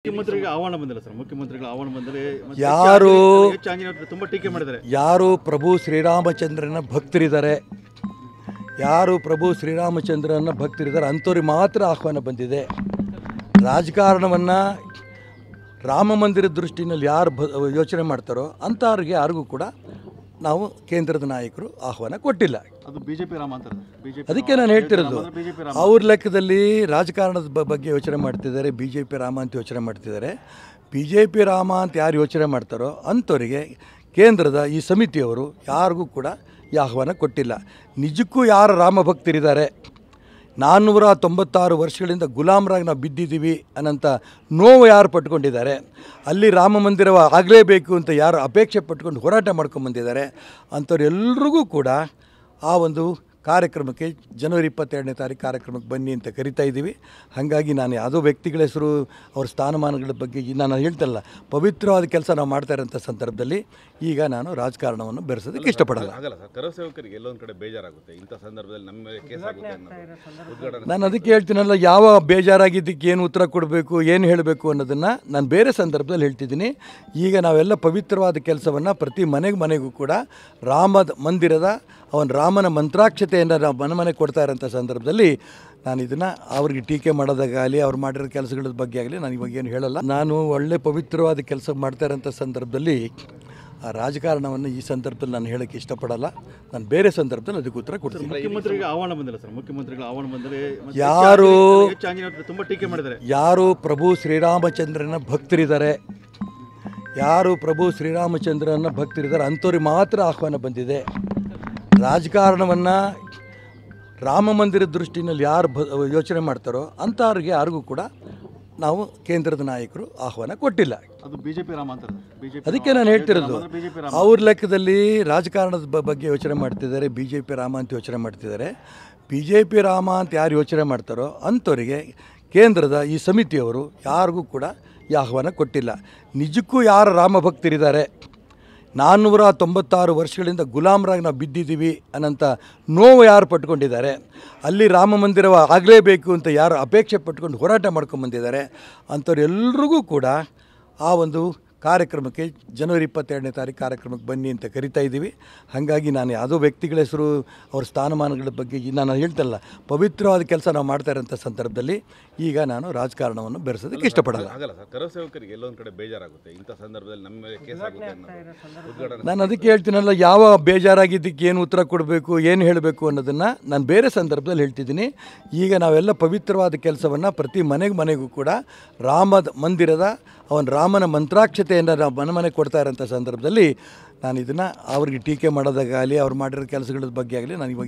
ಮುಖ್ಯಮಂತ್ರಿಗೆ ಆಹ್ವಾನ ಬಂದಿಲ್ಲ ಸರ್. ಮುಖ್ಯಮಂತ್ರಿಗಳ ಆಹ್ವಾನ ಬಂದರೆ ತುಂಬ ಟೀಕೆ ಮಾಡಿದ್ದಾರೆ. ಯಾರು ಪ್ರಭು ಶ್ರೀರಾಮಚಂದ್ರನ ಭಕ್ತರಿದ್ದಾರೆ, ಯಾರು ಪ್ರಭು ಶ್ರೀರಾಮಚಂದ್ರನ ಭಕ್ತರಿದ್ದಾರೆ ಅಂಥವ್ರಿಗೆ ಮಾತ್ರ ಆಹ್ವಾನ ಬಂದಿದೆ. ರಾಜಕಾರಣವನ್ನು ರಾಮ ಮಂದಿರದ ದೃಷ್ಟಿನಲ್ಲಿ ಯಾರು ಯೋಚನೆ ಮಾಡ್ತಾರೋ ಅಂಥವ್ರಿಗೆ ಯಾರಿಗೂ ಕೂಡ ನಾವು ಕೇಂದ್ರದ ನಾಯಕರು ಆಹ್ವಾನ ಕೊಟ್ಟಿಲ್ಲ. ಅದು ಬಿಜೆಪಿ ರಾಮ ಅಂತ. ಅದಕ್ಕೆ ನಾನು ಹೇಳ್ತಿರೋದು, ಅವ್ರ ಲೆಕ್ಕದಲ್ಲಿ ರಾಜಕಾರಣದ ಬಗ್ಗೆ ಯೋಚನೆ ಮಾಡ್ತಿದ್ದಾರೆ, ಬಿ ಜೆ ಪಿ ರಾಮ ಅಂತ ಯೋಚನೆ ಮಾಡ್ತಿದ್ದಾರೆ. ಬಿ ಜೆ ಪಿ ರಾಮ ಅಂತ ಯಾರು ಯೋಚನೆ ಮಾಡ್ತಾರೋ ಅಂಥವರಿಗೆ ಕೇಂದ್ರದ ಈ ಸಮಿತಿಯವರು ಯಾರಿಗೂ ಕೂಡ ಈ ಆಹ್ವಾನ ಕೊಟ್ಟಿಲ್ಲ. ನಿಜಕ್ಕೂ ಯಾರು ರಾಮ ಭಕ್ತರಿದ್ದಾರೆ, 496 ವರ್ಷಗಳಿಂದ ಗುಲಾಮರಾಗಿ ನಾವು ಬಿದ್ದಿದ್ದೀವಿ ಅನ್ನೋಂಥ ನೋವು ಯಾರು ಪಟ್ಕೊಂಡಿದ್ದಾರೆ, ಅಲ್ಲಿ ರಾಮ ಮಂದಿರ ಆಗಲೇಬೇಕು ಅಂತ ಯಾರು ಅಪೇಕ್ಷೆ ಪಟ್ಕೊಂಡು ಹೋರಾಟ ಮಾಡ್ಕೊಂಬಂದಿದ್ದಾರೆ ಅಂಥವ್ರೆಲ್ರಿಗೂ ಕೂಡ ಆ ಒಂದು ಕಾರ್ಯಕ್ರಮಕ್ಕೆ ಜನವರಿ 22ನೇ ತಾರೀಕು ಕಾರ್ಯಕ್ರಮಕ್ಕೆ ಬನ್ನಿ ಅಂತ ಕರಿತಾ ಇದ್ದೀವಿ. ಹಾಗಾಗಿ ನಾನು ಯಾವುದೋ ವ್ಯಕ್ತಿಗಳ ಹೆಸರು ಅವ್ರ ಸ್ಥಾನಮಾನಗಳ ಬಗ್ಗೆ ನಾನು ಹೇಳ್ತಲ್ಲ, ಪವಿತ್ರವಾದ ಕೆಲಸ ನಾವು ಮಾಡ್ತಾ ಇರೋಂಥ ಸಂದರ್ಭದಲ್ಲಿ ಈಗ ನಾನು ರಾಜಕಾರಣವನ್ನು ಬೆರೆಸೋದಕ್ಕೆ ಇಷ್ಟಪಡಲ್ಲ. ಕರಸೇವಕರಿಗೆ ಎಲ್ಲೊಂದು ಕಡೆ ಬೇಜಾರಾಗುತ್ತೆ ಇಂಥ ಸಂದರ್ಭದಲ್ಲಿ, ನಮ್ಮ ಮೇಲೆ ಕೇಸ್ ಆಗುತ್ತೆ. ನಾನು ಅದಕ್ಕೆ ಹೇಳ್ತೀನಲ್ಲ, ಯಾವ ಬೇಜಾರಾಗಿದ್ದಕ್ಕೆ ಏನು ಉತ್ತರ ಕೊಡಬೇಕು, ಏನು ಹೇಳಬೇಕು ಅನ್ನೋದನ್ನು ನಾನು ಬೇರೆ ಸಂದರ್ಭದಲ್ಲಿ ಹೇಳ್ತಿದ್ದೀನಿ. ಈಗ ನಾವೆಲ್ಲ ಪವಿತ್ರವಾದ ಕೆಲಸವನ್ನು ಪ್ರತಿ ಮನೆಗೂ ಕೂಡ ರಾಮದ ಮಂದಿರದ ಅವನ ರಾಮನ ಮಂತ್ರಾಕ್ಷತೆಯನ್ನು ನಾವು ಮನೆ ಕೊಡ್ತಾ ಇರೋಂಥ ಸಂದರ್ಭದಲ್ಲಿ ನಾನು ಇದನ್ನು ಅವ್ರಿಗೆ ಟೀಕೆ ಮಾಡೋದಾಗಲಿ ಅವ್ರು ಮಾಡಿರೋ ಕೆಲಸಗಳ ಬಗ್ಗೆ ಆಗಲಿ ನಾನು ಇವಾಗ ಏನು ಹೇಳಲ್ಲ. ನಾನು ಒಳ್ಳೆ ಪವಿತ್ರವಾದ ಕೆಲಸ ಮಾಡ್ತಾ ಇರೋಂಥ ಸಂದರ್ಭದಲ್ಲಿ ಆ ರಾಜಕಾರಣವನ್ನು ಈ ಸಂದರ್ಭದಲ್ಲಿ ನಾನು ಹೇಳೋಕ್ಕೆ ಇಷ್ಟಪಡಲ್ಲ. ನಾನು ಬೇರೆ ಸಂದರ್ಭದಲ್ಲಿ ಅದಕ್ಕೆ ಉತ್ತರ ಕೊಡ್ತೀನಿ. ಮುಖ್ಯಮಂತ್ರಿಗೆ ಆಹ್ವಾನ ಬಂದಿಲ್ಲ ಸರ್. ಮುಖ್ಯಮಂತ್ರಿಗಳ ಆಹ್ವಾನ ಬಂದರೆ ಯಾರು ತುಂಬ ಟೀಕೆ ಮಾಡಿದ್ದಾರೆ. ಯಾರು ಪ್ರಭು ಶ್ರೀರಾಮಚಂದ್ರನ ಭಕ್ತರಿದ್ದಾರೆ, ಯಾರು ಪ್ರಭು ಶ್ರೀರಾಮಚಂದ್ರನ ಭಕ್ತರಿದ್ದಾರೆ ಅಂಥವ್ರಿಗೆ ಮಾತ್ರ ಆಹ್ವಾನ ಬಂದಿದೆ. ರಾಜಕಾರಣವನ್ನು ರಾಮ ಮಂದಿರದ ದೃಷ್ಟಿನಲ್ಲಿ ಯಾರು ಯೋಚನೆ ಮಾಡ್ತಾರೋ ಅಂಥವ್ರಿಗೆ ಯಾರಿಗೂ ಕೂಡ ನಾವು ಕೇಂದ್ರದ ನಾಯಕರು ಆಹ್ವಾನ ಕೊಟ್ಟಿಲ್ಲ. ಅದು ಬಿಜೆಪಿ ರಾಮ ಅಂತ. ಅದಕ್ಕೆ ನಾನು ಹೇಳ್ತಿರೋದು, ಅವ್ರ ಲೆಕ್ಕದಲ್ಲಿ ರಾಜಕಾರಣದ ಬಗ್ಗೆ ಯೋಚನೆ ಮಾಡ್ತಿದ್ದಾರೆ, ಬಿ ಜೆ ಪಿ ರಾಮ ಅಂತ ಯೋಚನೆ ಮಾಡ್ತಿದ್ದಾರೆ. ಬಿ ಜೆ ಪಿ ರಾಮ ಅಂತ ಯಾರು ಯೋಚನೆ ಮಾಡ್ತಾರೋ ಅಂಥವರಿಗೆ ಕೇಂದ್ರದ ಈ ಸಮಿತಿಯವರು ಯಾರಿಗೂ ಕೂಡ ಈ ಆಹ್ವಾನ ಕೊಟ್ಟಿಲ್ಲ. ನಿಜಕ್ಕೂ ಯಾರು ರಾಮ ಭಕ್ತರಿದ್ದಾರೆ, 496 ವರ್ಷಗಳಿಂದ ಗುಲಾಮರಾಗಿ ನಾವು ಬಿದ್ದಿದ್ದೀವಿ ಅನ್ನೋಂಥ ನೋವು ಯಾರು ಪಟ್ಕೊಂಡಿದ್ದಾರೆ, ಅಲ್ಲಿ ರಾಮ ಮಂದಿರ ಆಗಲೇಬೇಕು ಅಂತ ಯಾರು ಅಪೇಕ್ಷೆ ಪಟ್ಕೊಂಡು ಹೋರಾಟ ಮಾಡ್ಕೊಂಬಂದಿದ್ದಾರೆ ಅಂಥವ್ರೆಲ್ರಿಗೂ ಕೂಡ ಆ ಒಂದು ಕಾರ್ಯಕ್ರಮಕ್ಕೆ ಜನವರಿ 22ನೇ ತಾರೀಕು ಕಾರ್ಯಕ್ರಮಕ್ಕೆ ಬನ್ನಿ ಅಂತ ಕರಿತಾ ಇದ್ದೀವಿ. ಹಾಗಾಗಿ ನಾನು ಯಾವುದೋ ವ್ಯಕ್ತಿಗಳ ಹೆಸರು ಅವ್ರ ಸ್ಥಾನಮಾನಗಳ ಬಗ್ಗೆ ನಾನು ಹೇಳ್ತಲ್ಲ, ಪವಿತ್ರವಾದ ಕೆಲಸ ನಾವು ಮಾಡ್ತಾ ಇರೋಂಥ ಸಂದರ್ಭದಲ್ಲಿ ಈಗ ನಾನು ರಾಜಕಾರಣವನ್ನು ಬೆರೆಸೋದಕ್ಕೆ ಇಷ್ಟಪಡಲ್ಲ. ಕರಸೇವಕರಿಗೆ ಎಲ್ಲೊಂದು ಕಡೆ ಬೇಜಾರಾಗುತ್ತೆ ಇಂಥ ಸಂದರ್ಭದಲ್ಲಿ, ನಮ್ಮ ಮೇಲೆ ಕೇಸ್ ಆಗುತ್ತೆ. ನಾನು ಅದಕ್ಕೆ ಹೇಳ್ತೀನಲ್ಲ, ಯಾವ ಬೇಜಾರಾಗಿದ್ದಕ್ಕೆ ಏನು ಉತ್ತರ ಕೊಡಬೇಕು, ಏನು ಹೇಳಬೇಕು ಅನ್ನೋದನ್ನು ನಾನು ಬೇರೆ ಸಂದರ್ಭದಲ್ಲಿ ಹೇಳ್ತಿದ್ದೀನಿ. ಈಗ ನಾವೆಲ್ಲ ಪವಿತ್ರವಾದ ಕೆಲಸವನ್ನು ಪ್ರತಿ ಮನೆಗೂ ಕೂಡ ರಾಮದ ಮಂದಿರದ ಅವನ ರಾಮನ ಮಂತ್ರಾಕ್ಷತೆಯನ್ನು ನಾವು ಮನೆ ಕೊಡ್ತಾ ಇರೋಂಥ ಸಂದರ್ಭದಲ್ಲಿ ನಾನು ಇದನ್ನು ಅವ್ರಿಗೆ ಟೀಕೆ ಮಾಡೋದಾಗಲಿ ಅವ್ರು ಮಾಡಿರೋ ಕೆಲಸಗಳ ಬಗ್ಗೆ ಆಗಲಿ ನಾನು ಇವಾಗ